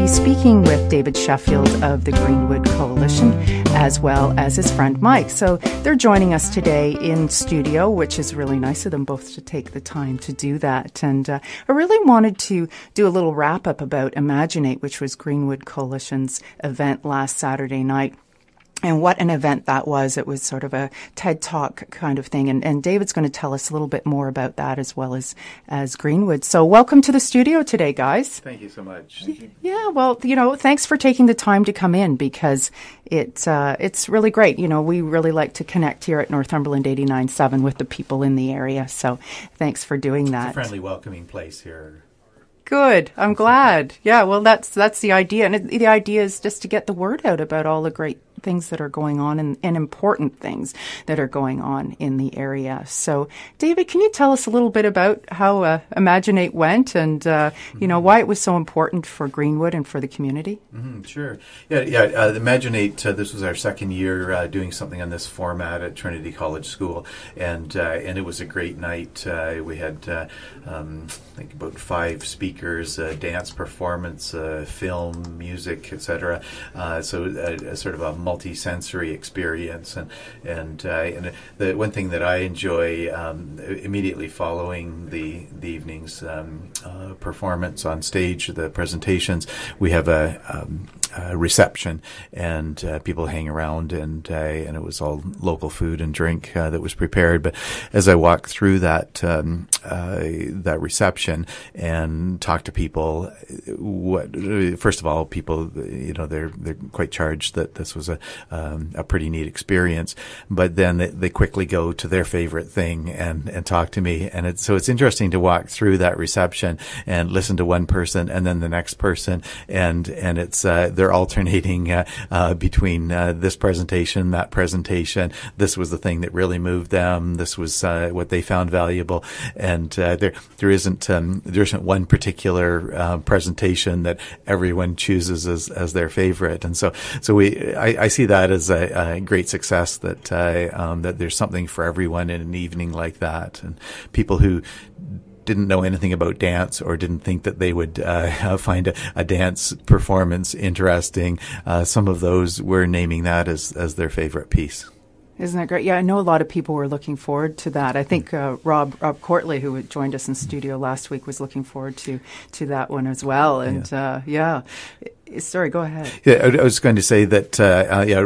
speaking with David Sheffield of the Greenwood Coalition, as well as his friend Mike. So they're joining us today in studio, which is really nice of them both to take the time to do that. And I really wanted to do a little wrap-up about Imaginate, which was Greenwood Coalition's event last Saturday night. And what an event that was. It was sort of a TED Talk kind of thing. And David's going to tell us a little bit more about that as well as Greenwood. So welcome to the studio today, guys. Thank you so much. Yeah, well, thanks for taking the time to come in because it's really great. We really like to connect here at Northumberland 89.7 with the people in the area. So thanks for doing that. It's a friendly, welcoming place here. Good. I'm glad. Yeah, well, that's the idea. And the idea is just to get the word out about all the great things that are going on and important things that are going on in the area. So, David, can you tell us a little bit about how Imaginate went and, why it was so important for Greenwood and for the community? Sure. Yeah. Imaginate, this was our second year doing something on this format at Trinity College School, and it was a great night. We had, I think, about 5 speakers, dance performance, film, music, etc. So sort of a multi-sensory experience, and the one thing that I enjoy immediately following the evening's performance on stage, the presentations, we have a reception, and people hang around, and it was all local food and drink that was prepared. But as I walked through that reception and talked to people, first of all, people, they're quite charged that this was a pretty neat experience, but then they quickly go to their favorite thing and talk to me, and it's interesting to walk through that reception and listen to one person and then the next person, and it's they're alternating between this presentation, that presentation. This was the thing that really moved them. This was what they found valuable, and there isn't one particular presentation that everyone chooses as their favorite, and so I see that as a great success, that there's something for everyone in an evening like that, and people who didn't know anything about dance or didn't think that they would find a dance performance interesting. Some of those were naming that as their favorite piece. Isn't that great? Yeah, I know a lot of people were looking forward to that. I think Rob Courtley, who joined us in studio last week, was looking forward to that one as well. And sorry, go ahead. Yeah, I was going to say that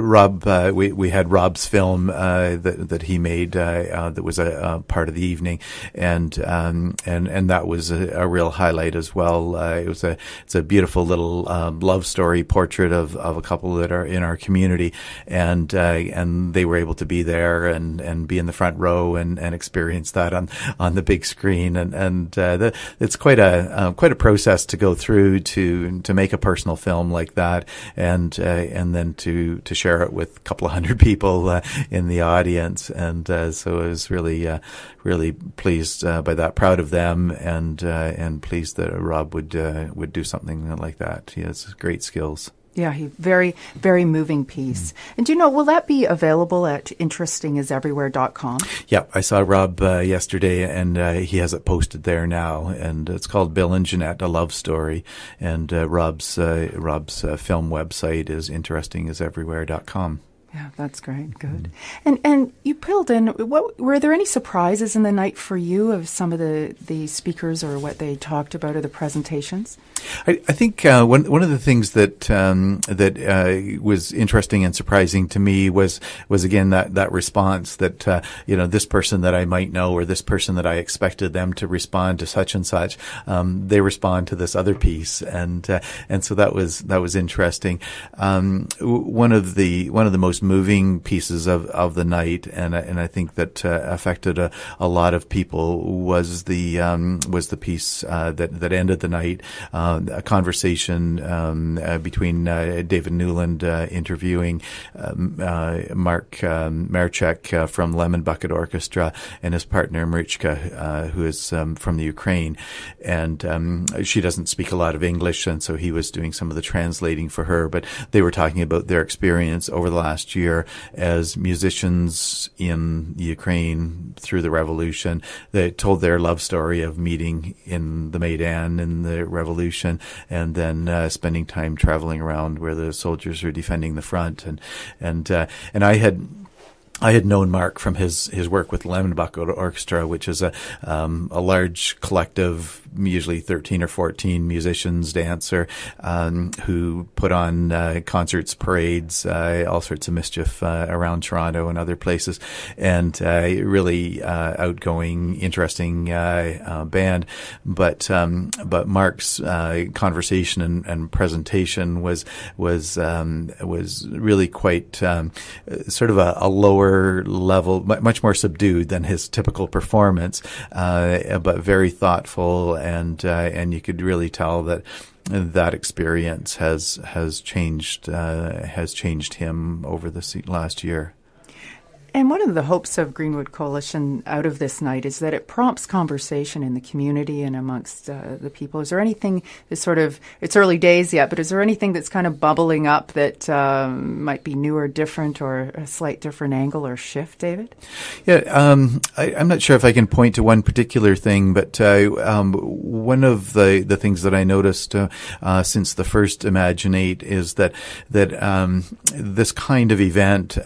Rob, we had Rob's film that he made that was a part of the evening, and that was a real highlight as well. It's a beautiful little love story portrait of a couple that are in our community, and they were able to be there and be in the front row and experience that on the big screen, and it's quite a process to go through to make a personal film like that, and then to share it with a couple of hundred people in the audience, and so I was really pleased by that, proud of them, and pleased that Rob would do something like that. He has great skills. Yeah, very, very moving piece. And will that be available at interestingiseverywhere.com? Yeah, I saw Rob yesterday, and he has it posted there now, and it's called Bill and Jeanette, A Love Story, and Rob's film website is interestingiseverywhere.com. Yeah, that's great. Good. And you pulled in, were there any surprises in the night for you of some of the speakers or what they talked about or the presentations? I think one of the things that was interesting and surprising to me was again that response that this person that I might know or this person that I expected them to respond to such and such, they respond to this other piece, and so that was interesting. One of the most moving pieces of the night, and I think that affected a lot of people was the piece that ended the night. A conversation between David Newland interviewing Mark Marchek from Lemon Bucket Orchestra and his partner Marichka, who is from the Ukraine, and she doesn't speak a lot of English, and so he was doing some of the translating for her. But they were talking about their experience over the last last year as musicians in Ukraine through the revolution. They told their love story of meeting in the Maidan in the revolution, and then spending time traveling around where the soldiers were defending the front. And I had known Mark from his work with Lemonbuck Orchestra, which is a large collective, usually 13 or 14 musicians, dancer, who put on concerts, parades, all sorts of mischief around Toronto and other places, and really outgoing, interesting band. But Mark's conversation and presentation was really quite sort of a lower level, much more subdued than his typical performance, but very thoughtful, and you could really tell that experience has changed him over the last year. And one of the hopes of Greenwood Coalition out of this night is that it prompts conversation in the community and amongst the people. Is there anything that sort of, it's early days yet, but is there anything that's kind of bubbling up that might be new or different, or a slight different angle or shift, David? Yeah, I'm not sure if I can point to one particular thing, but one of the things that I noticed since the first Imaginate is that this kind of event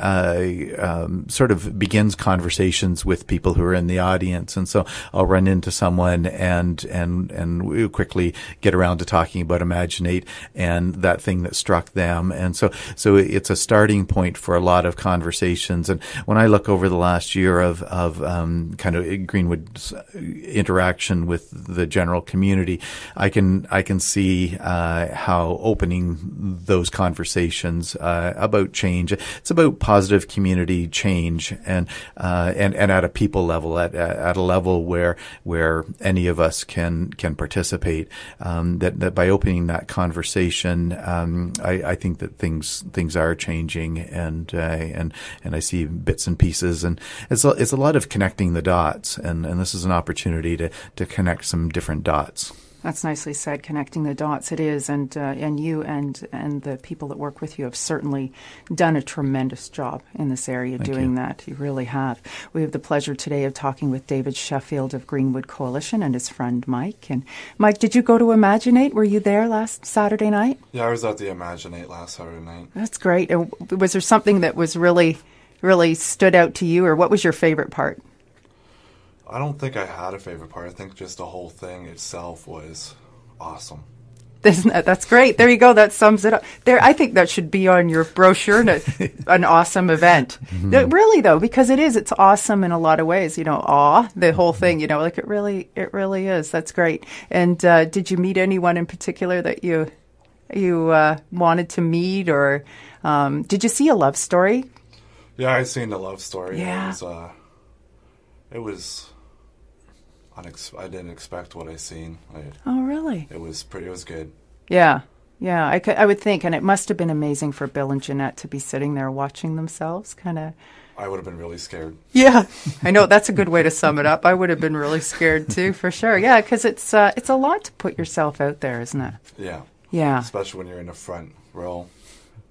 sort of begins conversations with people who are in the audience. And so I'll run into someone and we quickly get around to talking about Imaginate and that thing that struck them. And so it's a starting point for a lot of conversations. And when I look over the last year of kind of Greenwood's interaction with the general community, I can see how opening those conversations about change, it's about positive community change, and at a people level, at a level where any of us can participate. That by opening that conversation, I think that things are changing, and I see bits and pieces, and it's a lot of connecting the dots, and this is an opportunity to connect some different dots. That's nicely said, connecting the dots. It is, and you and the people that work with you have certainly done a tremendous job in this area doing that. You really have. We have the pleasure today of talking with David Sheffield of Greenwood Coalition and his friend Mike. And Mike, did you go to Imaginate? Were you there last Saturday night? Yeah, I was at the Imaginate last Saturday night. That's great. Was there something that was really, really stood out to you, or what was your favorite part? I don't think I had a favorite part. I think just the whole thing itself was awesome. That's great. There you go. That sums it up. There, I think that should be on your brochure. An awesome event. Mm-hmm. Really, though, because it's awesome in a lot of ways. The whole thing. Like it really is. That's great. And did you meet anyone in particular that you wanted to meet, or did you see a love story? Yeah, I seen the love story. Yeah. It was. I didn't expect what I seen. Oh, really? It was good. Yeah. I would think, and it must have been amazing for Bill and Jeanette to be sitting there watching themselves, kind of. I would have been really scared. Yeah, I know, that's a good way to sum it up. I would have been really scared too, for sure. Yeah, because it's a lot to put yourself out there, isn't it? Yeah. Yeah. Especially when you're in the front row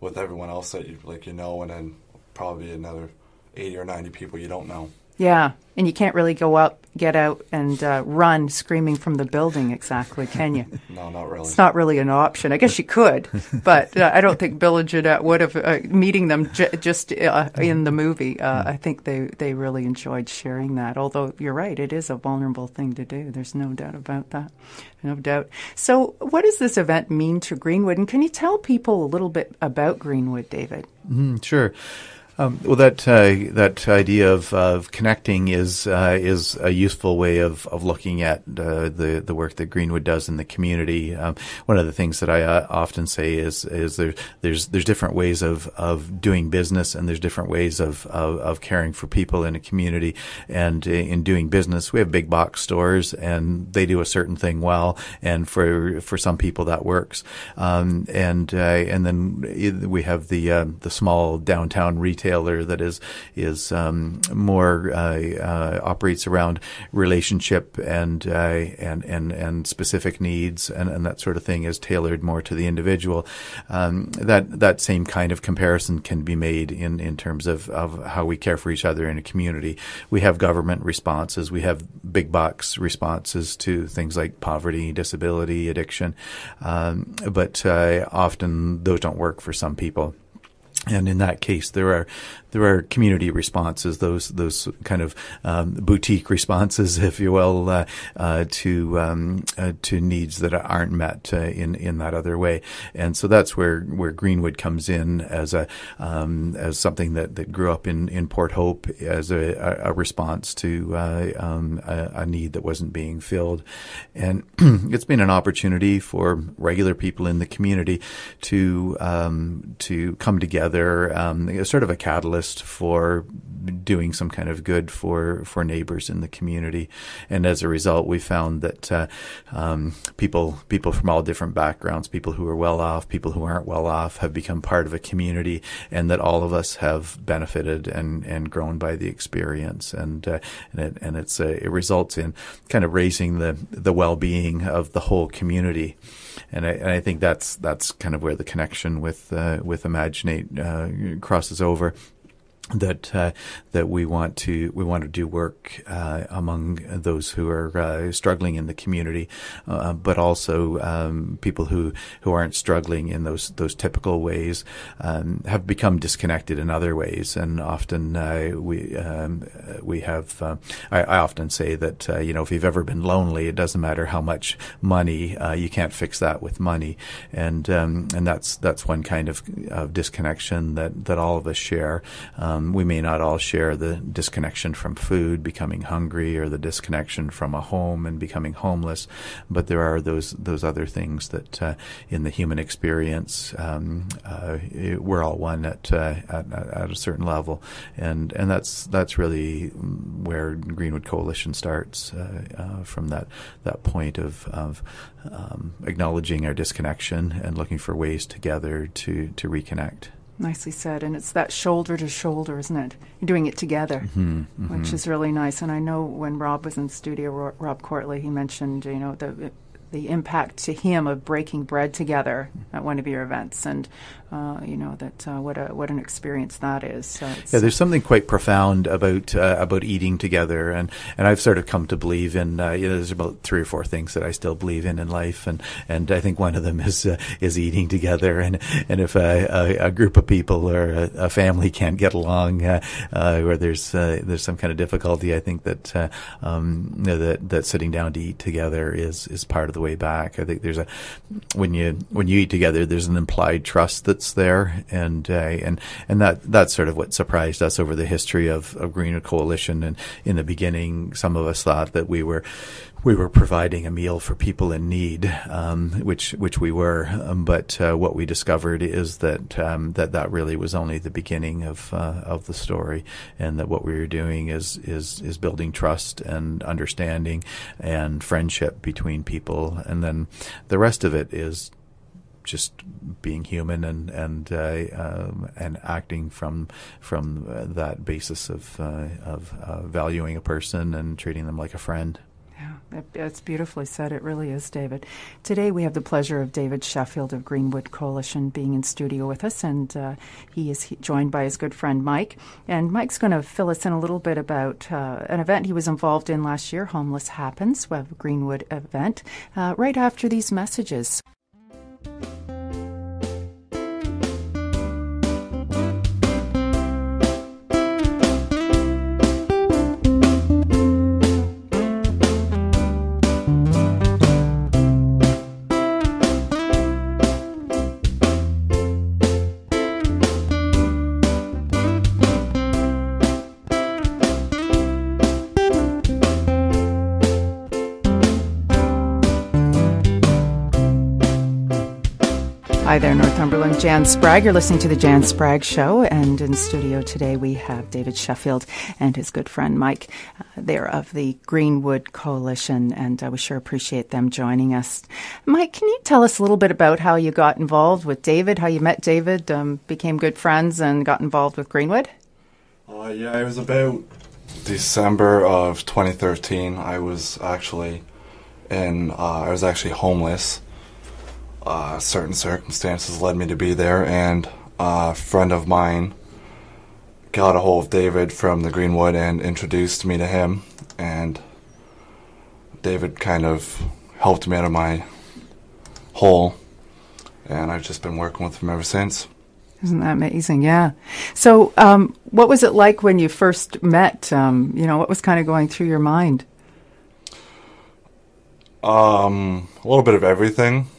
with everyone else that you and then probably another 80 or 90 people you don't know. Yeah, and you can't really get out and run screaming from the building exactly, can you? No, not really. It's not really an option. I guess you could, but I don't think Bill and Jeanette would have, meeting them just in the movie. I think they really enjoyed sharing that, although you're right, it is a vulnerable thing to do. There's no doubt about that. No doubt. So what does this event mean to Greenwood? And can you tell people a little bit about Greenwood, David? Sure. Well, that idea of connecting is a useful way of looking at the work that Greenwood does in the community. One of the things that I often say is there's different ways of doing business, and there's different ways of caring for people in a community. And in doing business, we have big box stores, and they do a certain thing well, and for some people that works. And then we have the small downtown retail retailer that is more operates around relationship and specific needs and that sort of thing, is tailored more to the individual. That same kind of comparison can be made in terms of how we care for each other in a community. We have government responses. We have big bucks responses to things like poverty, disability, addiction. But often those don't work for some people. And in that case, there are community responses, those kind of boutique responses, if you will, to needs that aren't met in that other way. And so that's where Greenwood comes in as something that grew up in Port Hope as a response to a need that wasn't being filled. And it's been an opportunity for regular people in the community to come together. Sort of a catalyst for doing some kind of good for neighbors in the community. And as a result, we found that people from all different backgrounds, people who are well off, people who aren't well off, have become part of a community, and that all of us have benefited and grown by the experience. And it results in kind of raising the well-being of the whole community. And I think that's kind of where the connection with Imaginate crosses over. That we want to do work among those who are struggling in the community, but also people who aren't struggling in those typical ways, have become disconnected in other ways. And often we have. I often say that if you've ever been lonely, it doesn't matter how much money, you can't fix that with money, and that's one kind of disconnection that all of us share. We may not all share the disconnection from food, becoming hungry, or the disconnection from a home and becoming homeless, but there are those other things that in the human experience we're all one at a certain level, and that's really where Greenwood Coalition starts, from that point of acknowledging our disconnection and looking for ways together to reconnect. Nicely said. And it's that shoulder to shoulder, isn't it? You're doing it together, which is really nice. And I know when Rob was in studio, Rob Courtley, he mentioned, the impact to him of breaking bread together at one of your events, and what an experience that is. So there's something quite profound about eating together, and I've sort of come to believe in. There's about 3 or 4 things that I still believe in life, and I think one of them is eating together. And if a group of people or a family can't get along, or there's some kind of difficulty, I think that that sitting down to eat together is part of the way back. I think there's when you eat together, there's an implied trust that's there, and that's sort of what surprised us over the history of Greenwood Coalition. And in the beginning, some of us thought that we were providing a meal for people in need, which we were. But what we discovered is that really was only the beginning of the story, and that what we were doing is building trust and understanding and friendship between people, and then the rest of it is just being human and acting from that basis of valuing a person and treating them like a friend. Yeah, it's beautifully said. It really is, David. Today we have the pleasure of David Sheffield of Greenwood Coalition being in studio with us, and he is joined by his good friend Mike. And Mike's going to fill us in a little bit about an event he was involved in last year, Homeless Happens, a Greenwood event, right after these messages. Hi there, Northumberland. Jan Spragge. You're listening to the Jan Spragge Show, and in studio today we have David Sheffield and his good friend Mike. They're of the Greenwood Coalition, and we sure appreciate them joining us. Mike, can you tell us a little bit about how you got involved with David, how you met David, became good friends, and got involved with Greenwood? Yeah, it was about December of 2013. I was actually homeless. Certain circumstances led me to be there, and a friend of mine got a hold of David from the Greenwood and introduced me to him, and David kind of helped me out of my hole, and I've just been working with him ever since. Isn't that amazing? Yeah. So what was it like when you first met? What was kind of going through your mind? A little bit of everything.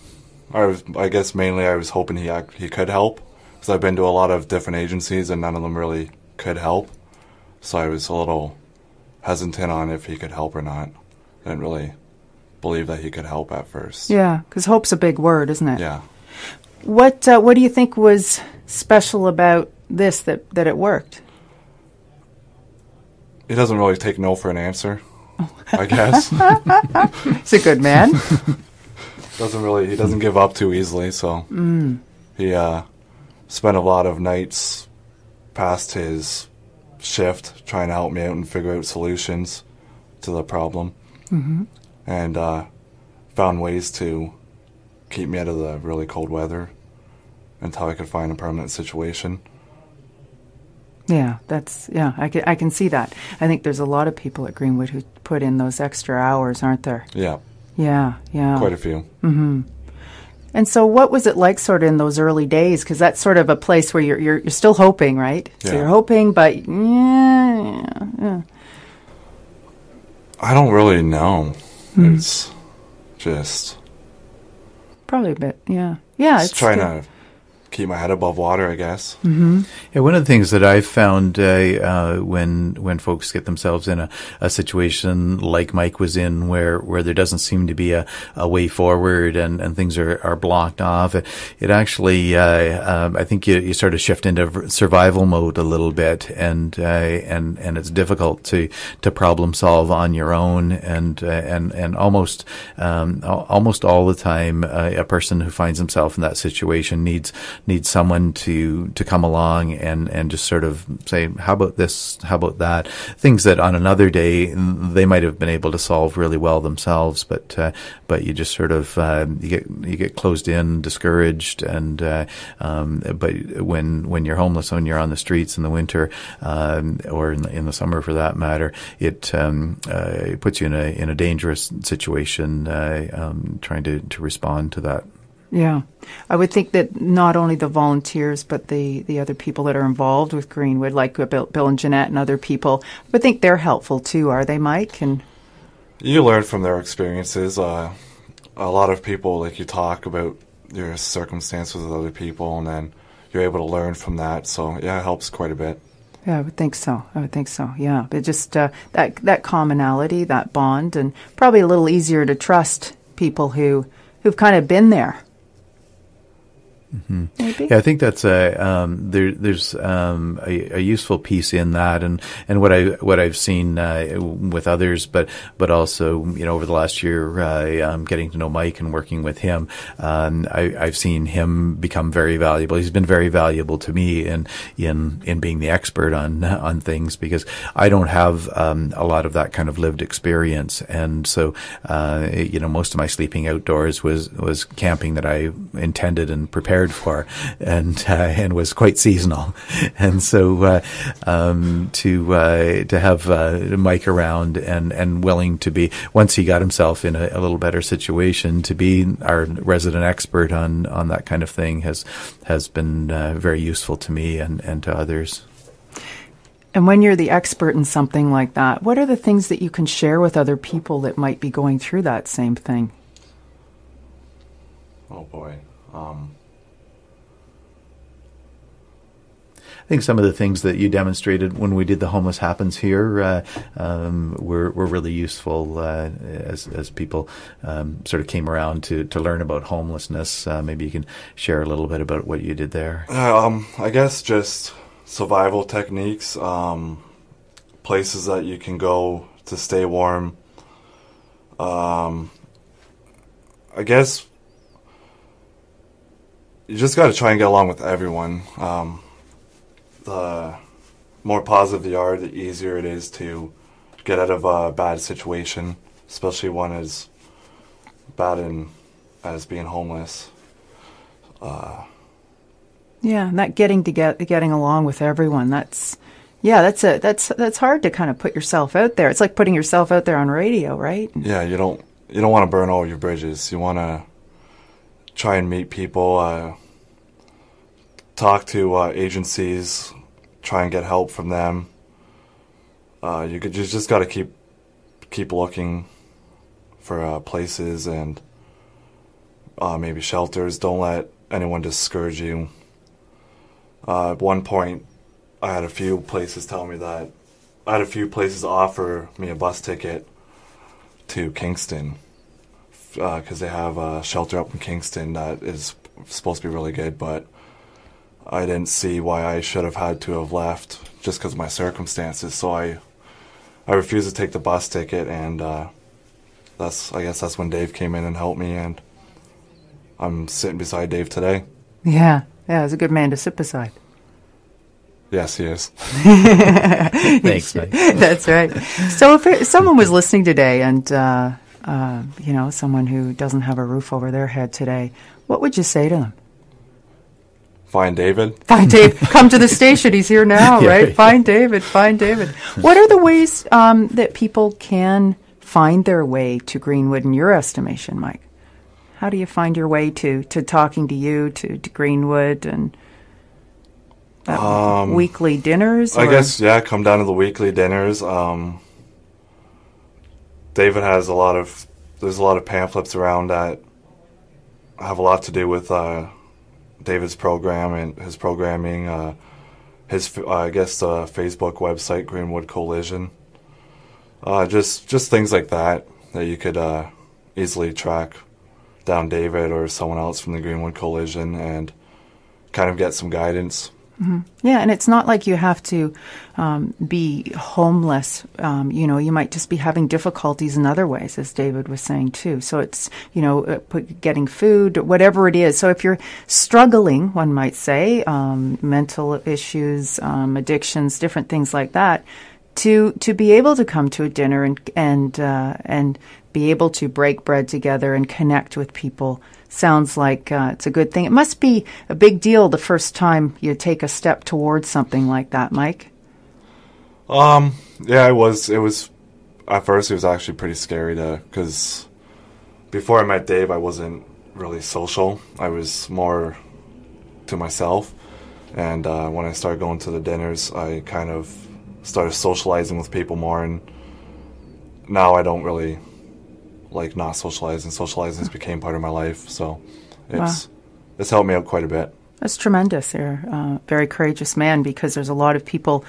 I guess mainly I was hoping he could help, because I've been to a lot of different agencies and none of them really could help. So I was a little hesitant on if he could help or not. I didn't really believe that he could help at first. Yeah, because hope's a big word, isn't it? Yeah. What do you think was special about this that it worked? He doesn't really take no for an answer, I guess. He's a good man. He doesn't give up too easily, so he spent a lot of nights past his shift trying to help me out and figure out solutions to the problem, and found ways to keep me out of the really cold weather until I could find a permanent situation. Yeah, I can see that. I think there's a lot of people at Greenwood who put in those extra hours, aren't there? Yeah. Yeah. Quite a few. Mm-hmm. And so what was it like sort of in those early days? Because that's sort of a place where you're still hoping, right? Yeah. So you're hoping, but yeah. I don't really know. It's just... Probably a bit, yeah. Yeah, it's trying to keep my head above water, I guess. Mm-hmm. Yeah, one of the things that I've found when folks get themselves in a situation like Mike was in, where there doesn't seem to be a way forward and things are blocked off, it actually I think you sort of shift into survival mode a little bit, and it's difficult to problem solve on your own, and almost all the time a person who finds himself in that situation needs someone to come along and just sort of say, how about this, how about that, things that on another day they might have been able to solve really well themselves, but you just sort of you get closed in, discouraged, and but when you're homeless, when you're on the streets in the winter or in the summer for that matter, it puts you in a dangerous situation trying to respond to that. Yeah. I would think that not only the volunteers, but the other people that are involved with Greenwood, like Bill and Jeanette and other people, I would think they're helpful too, are they, Mike? And you learn from their experiences. A lot of people, like, you talk about your circumstances with other people, and then you're able to learn from that. So, yeah, it helps quite a bit. Yeah, I would think so. Yeah. But just that commonality, that bond, and probably a little easier to trust people who've kind of been there. Mm-hmm. Maybe? Yeah, I think that's there's a useful piece in that, and what I've seen with others, but also over the last year, getting to know Mike and working with him, I've seen him become very valuable. He's been very valuable to me in being the expert on things, because I don't have a lot of that kind of lived experience, and so most of my sleeping outdoors was camping that I intended and prepared for, and was quite seasonal, and so to have Mike around and willing to be, once he got himself in a little better situation, to be our resident expert on that kind of thing has been very useful to me and to others. And when you're the expert in something like that, what are the things that you can share with other people that might be going through that same thing? Oh boy. think some of the things that you demonstrated when we did the Homeless Happens here were really useful as people sort of came around to learn about homelessness. Maybe you can share a little bit about what you did there. I guess just survival techniques, places that you can go to stay warm. I guess you just got to try and get along with everyone. The more positive you are, the easier it is to get out of a bad situation, especially one as bad as being homeless. And that getting along with everyone. That's hard to kind of put yourself out there. It's like putting yourself out there on radio, right? Yeah, you don't want to burn all your bridges. You want to try and meet people, talk to agencies, try and get help from them. You just got to keep looking for places and maybe shelters. Don't let anyone discourage you. At one point, I had a few places offer me a bus ticket to Kingston because they have a shelter up in Kingston that is supposed to be really good, but I didn't see why I should have had to have left just because of my circumstances. So I refused to take the bus ticket, and I guess that's when Dave came in and helped me, and I'm sitting beside Dave today. Yeah, he's a good man to sit beside. Yes, he is. Thanks, Mike. That's right. So if someone was listening today and, someone who doesn't have a roof over their head today, what would you say to them? Find David. Find Dave. Come to the station. He's here now, right? Find David. What are the ways that people can find their way to Greenwood in your estimation, Mike? How do you find your way to talking to you, to Greenwood, and weekly dinners? I guess, come down to the weekly dinners. David has there's a lot of pamphlets around that have a lot to do with David's program and his programming, his Facebook website, Greenwood Coalition. Just things like that you could easily track down David or someone else from the Greenwood Coalition and kind of get some guidance. Mm-hmm. Yeah, and it's not like you have to be homeless. You might just be having difficulties in other ways, as David was saying too. So it's, getting food, whatever it is. So if you're struggling, one might say, mental issues, addictions, different things like that, to be able to come to a dinner and be able to break bread together and connect with people sounds like it's a good thing. It must be a big deal the first time you take a step towards something like that, Mike. Yeah, it was at first it was actually pretty scary because before I met Dave, I wasn't really social. I was more to myself. And when I started going to the dinners, I kind of started socializing with people more, and now I don't really like not socializing. Socializing has became part of my life, so it's helped me out quite a bit. That's tremendous. You're a very courageous man, because there's a lot of people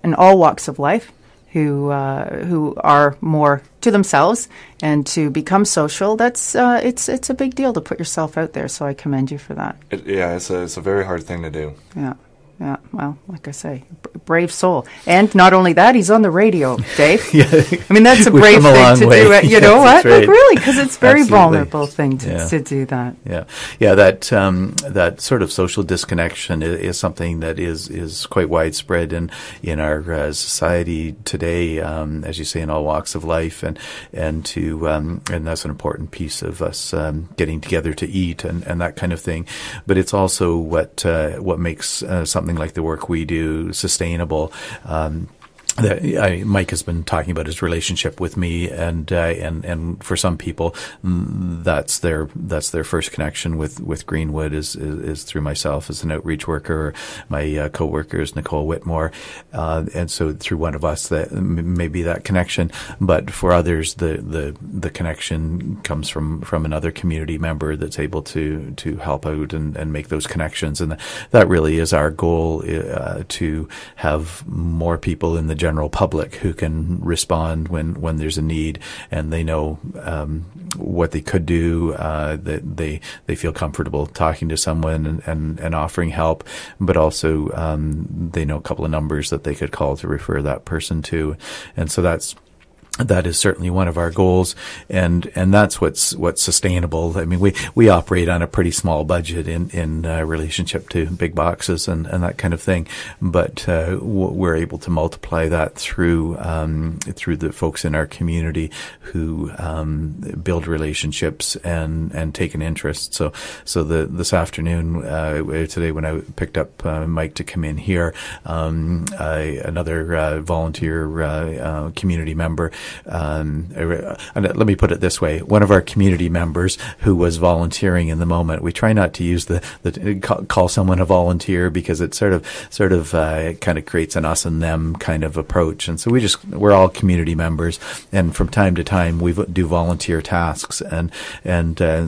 in all walks of life who are more to themselves, and to become social. That's it's a big deal to put yourself out there. So I commend you for that. It's a very hard thing to do. Yeah. Yeah, well, like I say, brave soul. And not only that, he's on the radio, Dave. I mean, that's a brave thing to do. You know what? Right. Like, really, because it's a very vulnerable thing to do that. Yeah. That sort of social disconnection is something that is quite widespread in our society today, as you say, in all walks of life, and that's an important piece of us getting together to eat and that kind of thing. But it's also what makes something like the work we do sustainable. Mike has been talking about his relationship with me, and for some people, that's their first connection with Greenwood is through myself as an outreach worker. Or my co-worker is Nicole Whitmore, and so through one of us that may be that connection. But for others, the connection comes from another community member that's able to help out and make those connections, and that really is our goal, to have more people in the general public who can respond when there's a need, and they know what they could do, that they feel comfortable talking to someone and offering help, but also they know a couple of numbers that they could call to refer that person to. And so that is certainly one of our goals, and that's what's sustainable. I mean, we operate on a pretty small budget in relationship to big boxes and that kind of thing, but we're able to multiply that through the folks in our community who build relationships and take an interest. So this afternoon, today when I picked up Mike to come in here, another volunteer community member. Let me put it this way: one of our community members who was volunteering in the moment. We try not to use call someone a volunteer, because it sort of kind of creates an us and them kind of approach. And so we're all community members, and from time to time we do volunteer tasks. And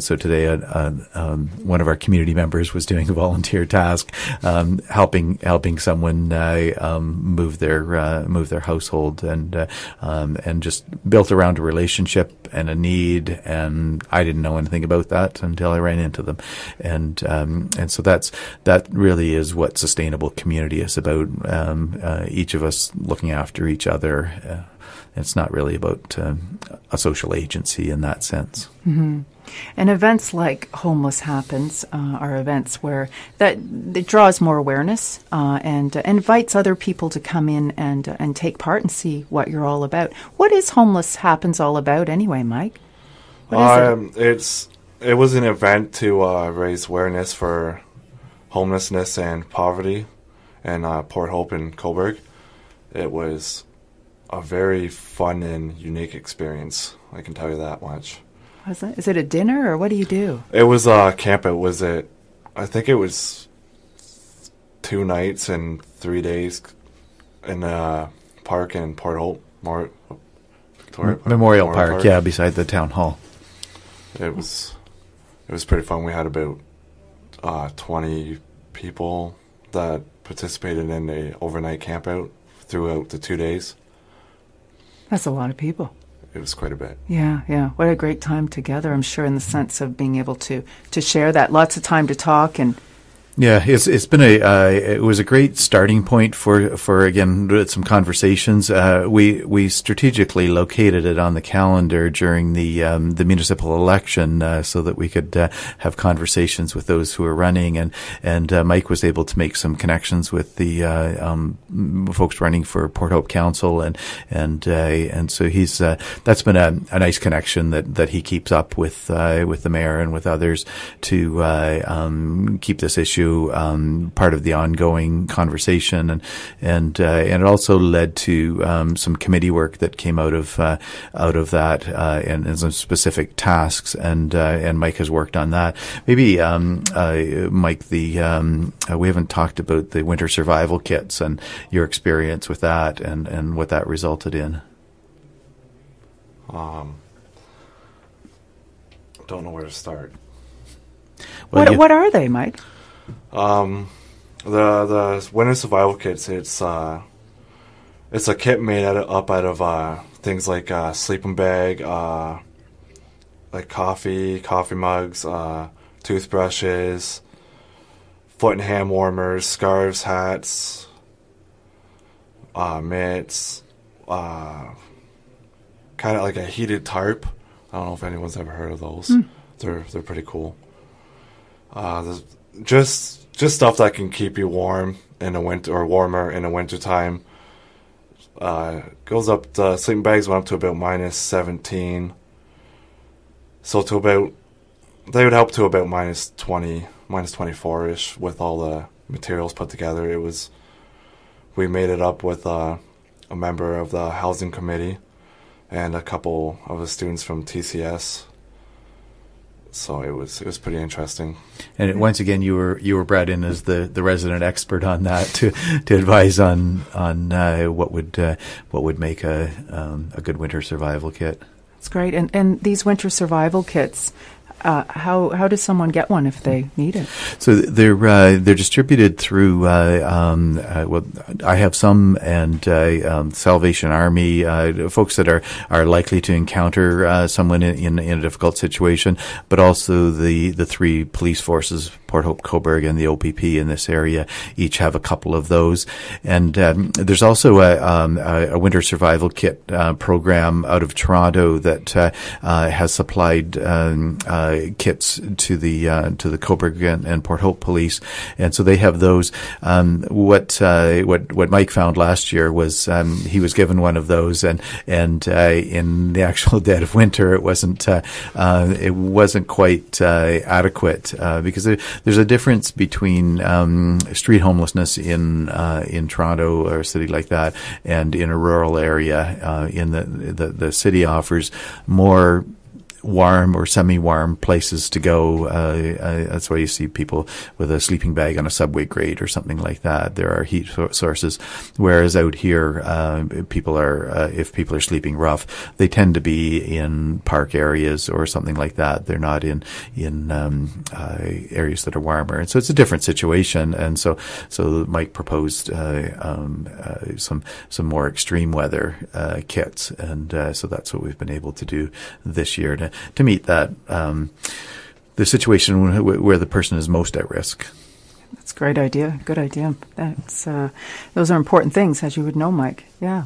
so today, one of our community members was doing a volunteer task, helping someone move their household, and just built around a relationship and a need, and I didn't know anything about that until I ran into them, and so that really is what sustainable community is about. Each of us looking after each other. It's not really about a social agency in that sense. Mm-hmm. And events like Homeless Happens are events where it draws more awareness and invites other people to come in and take part and see what you're all about. What is Homeless Happens all about anyway, Mike? What is it? It was an event to raise awareness for homelessness and poverty in Port Hope and Cobourg. It was a very fun and unique experience, I can tell you that much. Was it? Is it a dinner, or what do you do? It was a camp. I think it was 2 nights and 3 days in a park in Port Hope, Memorial Park, yeah, beside the town hall. It was pretty fun. We had about 20 people that participated in a overnight camp out throughout the 2 days. That's a lot of people. It was quite a bit. Yeah. What a great time together, I'm sure, in the sense of being able to share that. Lots of time to talk and... Yeah, it's been it was a great starting point for again some conversations. We strategically located it on the calendar during the municipal election so that we could have conversations with those who are running, and Mike was able to make some connections with the folks running for Port Hope Council, and so he's that's been a nice connection that he keeps up with the mayor and with others to keep this issue part of the ongoing conversation, and it also led to some committee work that came out of that and some specific tasks, and Mike has worked on that. Maybe Mike, we haven't talked about the winter survival kits and your experience with that and what that resulted in. Don't know where to start. Well, what are they, Mike? The winter survival kits, it's a kit made up out of things like sleeping bag, like coffee mugs, toothbrushes, foot and hand warmers, scarves, hats, mitts, kind of like a heated tarp. I don't know if anyone's ever heard of those. They're pretty cool. There's just stuff that can keep you warm in the winter, or warmer in the winter time. Goes up, the sleeping bags went up to about minus 17. So they would help to about minus 20, minus 24-ish with all the materials put together. We made it up with a a member of the housing committee and a couple of the students from TCS. So it was pretty interesting. And once again, you were brought in as the resident expert on that to advise on what would make a good winter survival kit. That's great. And these winter survival kits, how does someone get one if they need it? So they're distributed through. Well, I have some, and Salvation Army, folks that are likely to encounter someone in a difficult situation, but also the three police forces, Port Hope, Cobourg, and the OPP in this area, each have a couple of those. And there's also a winter survival kit program out of Toronto that has supplied kits to the Cobourg and Port Hope police, and so they have those. What Mike found last year was he was given one of those, and in the actual dead of winter, it wasn't quite adequate because there's a difference between street homelessness in Toronto or a city like that and in a rural area. In the city offers more warm or semi-warm places to go. That's why you see people with a sleeping bag on a subway grate or something like that. There are heat sources. Whereas out here, if people are sleeping rough, they tend to be in park areas or something like that. They're not in areas that are warmer. And so it's a different situation. And so Mike proposed some more extreme weather kits. And so that's what we've been able to do this year to meet that the situation where the person is most at risk. That's a great idea. Good idea. That's those are important things, as you would know, Mike. Yeah.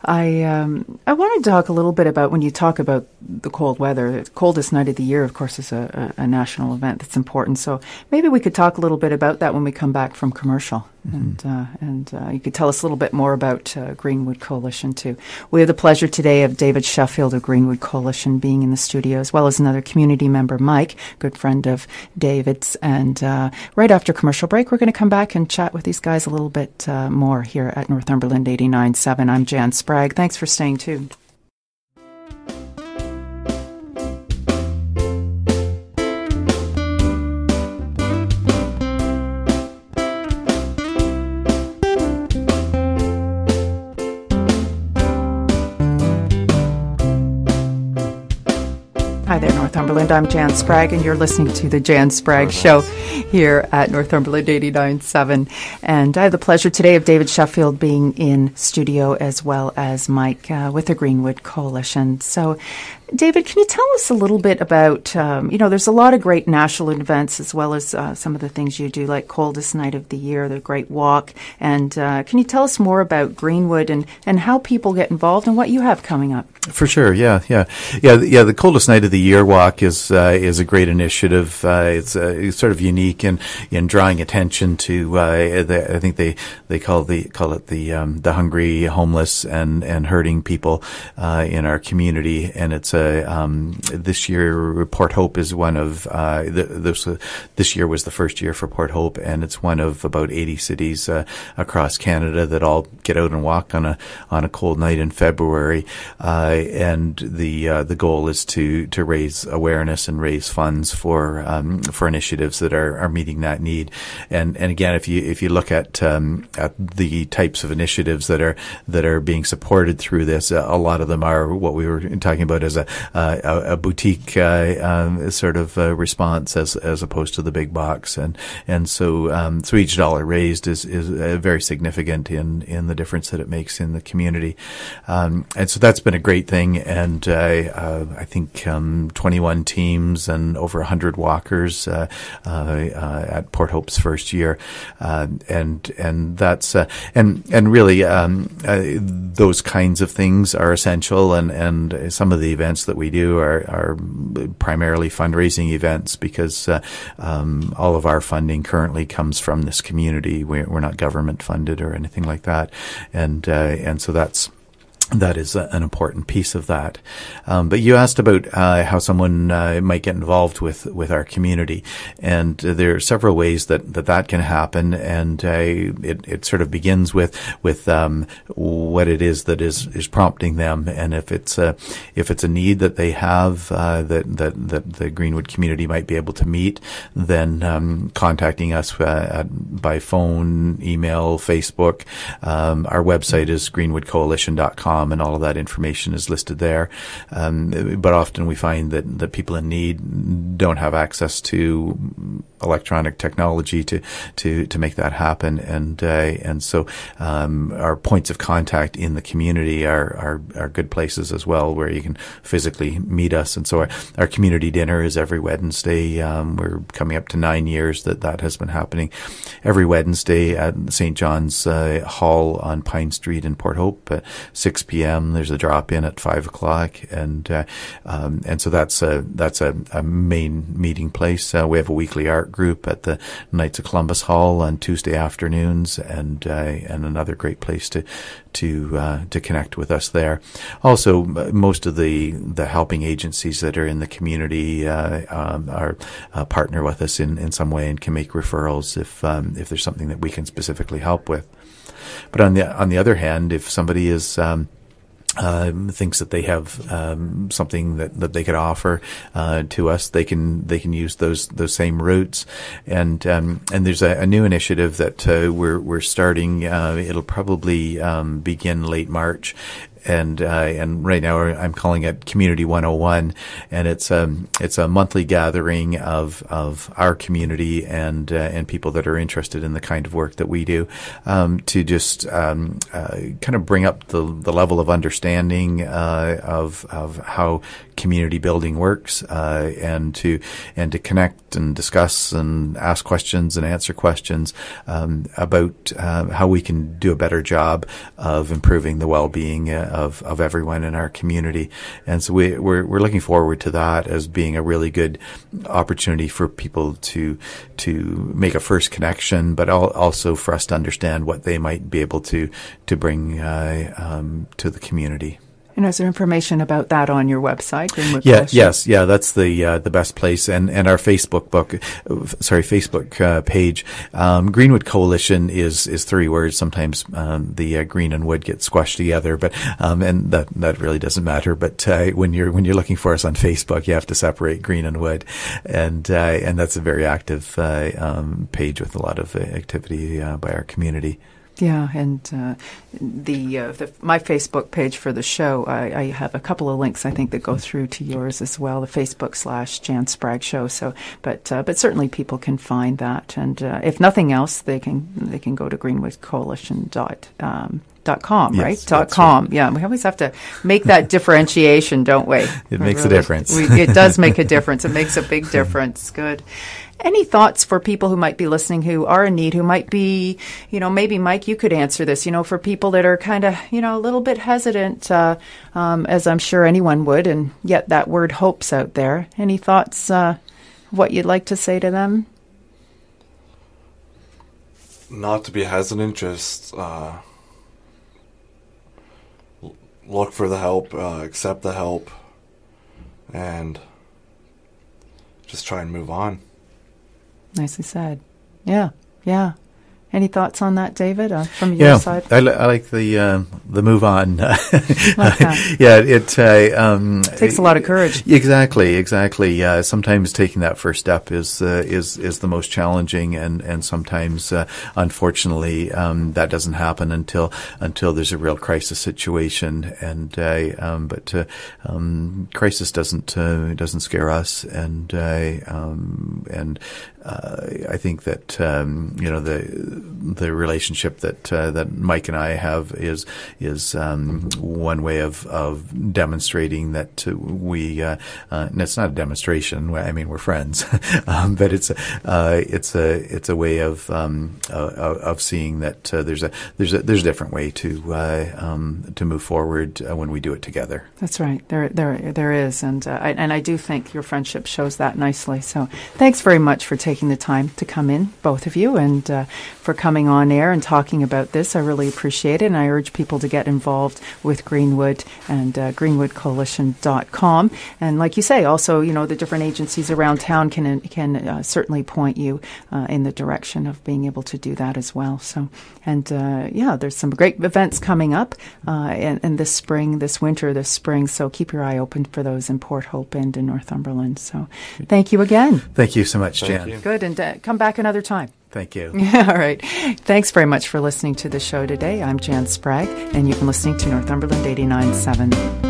I wanted to talk a little bit about when you talk about the cold weather. The coldest night of the year, of course, is a national event that's important. So maybe we could talk a little bit about that when we come back from commercial. Mm-hmm. And you could tell us a little bit more about Greenwood Coalition, too. We have the pleasure today of David Sheffield of Greenwood Coalition being in the studio, as well as another community member, Mike, good friend of David's. And right after commercial break, we're going to come back and chat with these guys a little bit more here at Northumberland 89.7. I'm Jan Spragge. Thanks for staying tuned. Hi there, Northumberland. I'm Jan Spragge, and you're listening to the Jan Spragge Show here at Northumberland 89.7. And I have the pleasure today of David Sheffield being in studio, as well as Mike with the Greenwood Coalition. So, David, can you tell us a little bit about, there's a lot of great national events, as well as some of the things you do, like Coldest Night of the Year, the Great Walk. And can you tell us more about Greenwood and how people get involved and what you have coming up? For sure, yeah. The Coldest Night of the Year walk is a great initiative. It's sort of unique in drawing attention to. I think they call it the hungry, homeless, and hurting people in our community. And it's this year Port Hope is one of this year was the first year for Port Hope, and it's one of about 80 cities across Canada that all get out and walk on a cold night in February. And the goal is to raise awareness and raise funds for initiatives that are meeting that need. And again, if you look at the types of initiatives that are being supported through this, a lot of them are what we were talking about as a boutique sort of response as opposed to the big box. And so each dollar raised is very significant in the difference that it makes in the community. And so that's been a great thing. And I think 21 teams and over 100 walkers at Port Hope's first year, and that's and really those kinds of things are essential. And some of the events that we do are primarily fundraising events because all of our funding currently comes from this community. We're not government funded or anything like that, and so that's that is an important piece of that. But you asked about how someone might get involved with our community, and there are several ways that can happen. And it sort of begins with what it is that is prompting them, and if it's a need that they have that the Greenwood community might be able to meet, then contacting us by phone, email, Facebook. Our website is greenwoodcoalition.com. And all of that information is listed there. But often we find that people in need don't have access to electronic technology to make that happen. And so our points of contact in the community are good places as well, where you can physically meet us. And so our community dinner is every Wednesday. We're coming up to 9 years that has been happening every Wednesday at St. John's Hall on Pine Street in Port Hope at 6 p.m. There's a drop-in at 5 o'clock, and so that's a main meeting place. We have a weekly art group at the Knights of Columbus Hall on Tuesday afternoons, and another great place to connect with us there. Also, most of the helping agencies that are in the community are partner with us in some way and can make referrals if there's something that we can specifically help with. But on the other hand, if somebody is thinks that they have something that they could offer to us, they can use those same routes. And there's a new initiative that we're starting. It'll probably begin late March. And right now I'm calling it Community 101, and it's a monthly gathering of our community and people that are interested in the kind of work that we do, to just kind of bring up the level of understanding of how community building works, and to connect and discuss and ask questions and answer questions about how we can do a better job of improving the well-being of everyone in our community. And so we're looking forward to that as being a really good opportunity for people to make a first connection, but also for us to understand what they might be able to bring to the community. And is there information about that on your website? Yes, that's the best place, and our Facebook page. Greenwood Coalition is 3 words. Sometimes the green and wood get squashed together, but and that really doesn't matter. But when you're looking for us on Facebook, you have to separate green and wood, and that's a very active page with a lot of activity by our community. Yeah, and my Facebook page for the show, I have a couple of links I think that go through to yours as well. The Facebook/Jan Spragge Show. So, but certainly people can find that, and if nothing else, they can go to greenwoodcoalition.com, yes, right? .com. Right. Yeah, we always have to make that differentiation, don't we? It makes a difference. It does make a difference. It makes a big difference. Good. Any thoughts for people who might be listening who are in need, who might be, maybe Mike, you could answer this, for people that are kind of, a little bit hesitant, as I'm sure anyone would, and yet that word hope's out there. Any thoughts, what you'd like to say to them? Not to be hesitant, just look for the help, accept the help, and just try and move on. Nicely said. Yeah. Any thoughts on that, David, from your side? I like the move on. Like that. Yeah, it takes a lot of courage. Exactly. Sometimes taking that first step is the most challenging, and sometimes, unfortunately, that doesn't happen until there's a real crisis situation. And but crisis doesn't scare us, and I think that the relationship that Mike and I have is one way of demonstrating that we. And it's not a demonstration. I mean, we're friends, but it's a way of seeing that there's a different way to move forward when we do it together. That's right. There is, and I do think your friendship shows that nicely. So thanks very much for taking taking the time to come in, both of you, and for coming on air and talking about this. I really appreciate it, and I urge people to get involved with Greenwood and greenwoodcoalition.com. And like you say, also, the different agencies around town can certainly point you in the direction of being able to do that as well. So, and there's some great events coming up in this spring, this winter, this spring. So keep your eye open for those in Port Hope and in Northumberland. So thank you again. Thank you so much, Jan. you. Good. And come back another time. Thank you. All right. Thanks very much for listening to the show today. I'm Jan Spragge, and you've been listening to Northumberland 89.7.